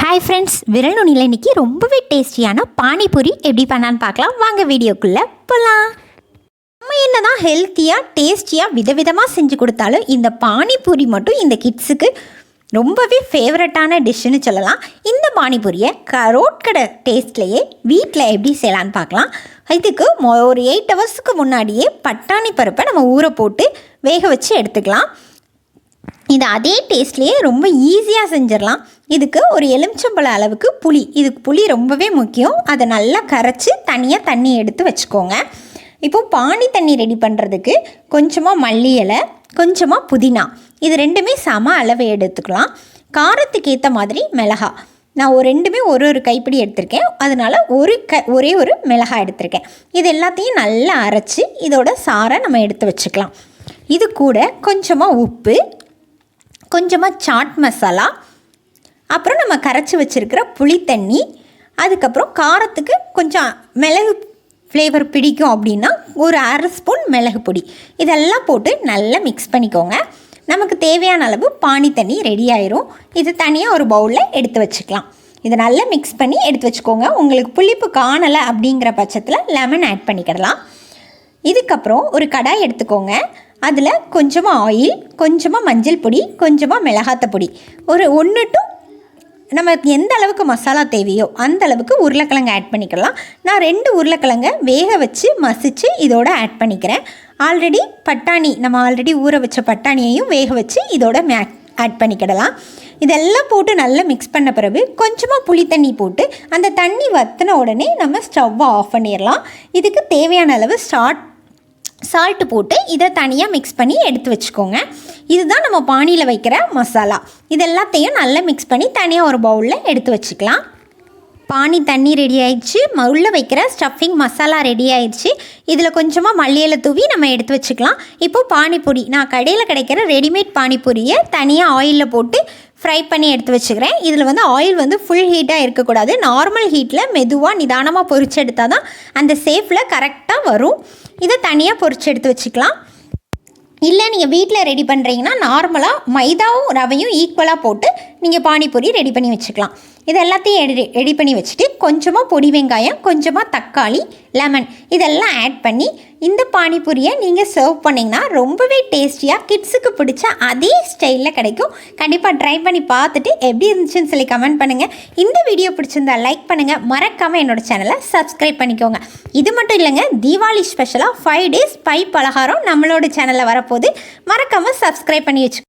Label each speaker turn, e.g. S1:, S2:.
S1: Hi friends, விரல் நுனியில் இன்றைக்கி ரொம்பவே டேஸ்டியான பானிபூரி எப்படி பண்ணான்னு பார்க்கலாம். வாங்க வீடியோக்குள்ளே போகலாம். நம்ம என்ன தான் ஹெல்த்தியாக டேஸ்டியாக விதவிதமாக செஞ்சு கொடுத்தாலும் இந்த பானிபூரி மட்டும் இந்த கிட்ஸுக்கு ரொம்பவே ஃபேவரட்டான டிஷ்ஷுன்னு சொல்லலாம். இந்த பானிபூரியை ரோட் கடை டேஸ்ட்லேயே வீட்டில் எப்படி செய்யலான்னு பார்க்கலாம். இதுக்கு ஒரு 8 ஹவர்ஸுக்கு முன்னாடியே பட்டாணி பருப்பை நம்ம ஊற போட்டு வேக வச்சு எடுத்துக்கலாம். இது அதே டேஸ்ட்லேயே ரொம்ப ஈஸியாக செஞ்சிடலாம். இதுக்கு ஒரு எலுமிச்சம்பழ அளவுக்கு புளி, இதுக்கு புளி ரொம்பவே முக்கியம். அதை நல்லா கரைச்சி தனியாக தண்ணி எடுத்து வச்சுக்கோங்க. இப்போது பானி தண்ணி ரெடி பண்ணுறதுக்கு கொஞ்சமாக மல்லி இலை, கொஞ்சமாக புதினா, இது ரெண்டுமே சம அளவு எடுத்துக்கலாம். காரத்துக்கு ஏற்ற மாதிரி மிளகா, நான் ரெண்டுமே ஒரு கைப்பிடி எடுத்திருக்கேன். அதனால் ஒரே ஒரு மிளகாய் எடுத்திருக்கேன். இது எல்லாத்தையும் நல்லா அரைச்சி இதோட சாரை நம்ம எடுத்து வச்சுக்கலாம். இது கூட கொஞ்சமாக உப்பு, கொஞ்சமாக சாட் மசாலா, அப்புறம் நம்ம கரைச்சி வச்சுருக்கிற புளி தண்ணி, அதுக்கப்புறம் காரத்துக்கு கொஞ்சம் மிளகு ஃப்ளேவர் பிடிக்கும் அப்படின்னா ஒரு அரை ஸ்பூன் மிளகு பொடி, இதெல்லாம் போட்டு நல்லா மிக்ஸ் பண்ணிக்கோங்க. நமக்கு தேவையான அளவு பானி தண்ணி ரெடி ஆயிரும். இது தனியாக ஒரு பவுலில் எடுத்து வச்சுக்கலாம். இதை நல்லா மிக்ஸ் பண்ணி எடுத்து வச்சுக்கோங்க. உங்களுக்கு புளிப்பு காணலை அப்படிங்கிற பட்சத்தில் லெமன் ஆட் பண்ணிக்கிடலாம். இதுக்கப்புறம் ஒரு கடாய் எடுத்துக்கோங்க. அதில் கொஞ்சமாக ஆயில், கொஞ்சமாக மஞ்சள் பொடி, கொஞ்சமாக மிளகாத்த பொடி, ஒரு 1 to நமக்கு எந்த அளவுக்கு மசாலா தேவையோ அந்த அளவுக்கு உருளைக்கிழங்கு ஆட் பண்ணிக்கலாம். நான் 2 உருளைக்கிழங்கை வேக வச்சு மசித்து இதோட ஆட் பண்ணிக்கிறேன். ஆல்ரெடி பட்டாணி, நம்ம ஆல்ரெடி ஊற வச்ச பட்டாணியையும் வேக வச்சு இதோட ஆட் பண்ணிக்கிடலாம். இதெல்லாம் போட்டு நல்லா மிக்ஸ் பண்ண பிறகு கொஞ்சமாக புளி தண்ணி போட்டு அந்த தண்ணி வற்றின உடனே நம்ம ஸ்டவ்வை ஆஃப் பண்ணிடலாம். இதுக்கு தேவையான அளவு சால்ட்டு போட்டு இதை தனியாக மிக்ஸ் பண்ணி எடுத்து வச்சுக்கோங்க. இதுதான் நம்ம பானியில் வைக்கிற மசாலா. இது எல்லாத்தையும் நல்லா மிக்ஸ் பண்ணி தனியாக ஒரு பவுலில் எடுத்து வச்சுக்கலாம். பானி தண்ணி ரெடி ஆயிடுச்சு, உள்ளே வைக்கிற ஸ்டஃபிங் மசாலா ரெடி ஆயிடுச்சு. இதில் கொஞ்சமாக மல்லி இலை தூவி நம்ம எடுத்து வச்சுக்கலாம். இப்போது பானிபூரி, நான் கடையில் கிடைக்கிற ரெடிமேட் பானிபூரியை தனியாக ஆயிலில் போட்டு ஃப்ரை பண்ணி எடுத்து வச்சுக்கிறேன். இதில் ஆயில் ஃபுல் ஹீட்டாக இருக்கக்கூடாது. நார்மல் ஹீட்டில் மெதுவாக நிதானமாக பொரிச்சு எடுத்தால் தான் அந்த சேஃபில் கரெக்டாக வரும். இதை தனியாக பொரிச்சு எடுத்து வச்சுக்கலாம். இல்லை நீங்கள் வீட்டில் ரெடி பண்ணுறீங்கன்னா நார்மலாக மைதாவும் ரவையும் ஈக்குவலாக போட்டு நீங்கள் பானிபூரி ரெடி பண்ணி வச்சுக்கலாம். இது எல்லாத்தையும் ரெடி பண்ணி வச்சுட்டு கொஞ்சமாக பொடி வெங்காயம், கொஞ்சமாக தக்காளி, லெமன் இதெல்லாம் ஆட் பண்ணி இந்த பானிபூரியை நீங்கள் சர்வ் பண்ணிங்கன்னா ரொம்பவே டேஸ்டியாக கிட்ஸுக்கு பிடிச்ச அதே ஸ்டைலில் கிடைக்கும். கண்டிப்பாக ட்ரை பண்ணி பார்த்துட்டு எப்படி இருந்துச்சுன்னு சொல்லி கமெண்ட் பண்ணுங்கள். இந்த வீடியோ பிடிச்சிருந்தா லைக் பண்ணுங்கள். மறக்காமல் என்னோடய சேனலை சப்ஸ்கிரைப் பண்ணிக்கோங்க. இது மட்டும் இல்லைங்க, தீபாவளி ஸ்பெஷலாக 5 days பை பலகாரம் நம்மளோட சேனலில் வரப்போகுது. மறக்காமல் சப்ஸ்கிரைப் பண்ணி வச்சுக்கோங்க.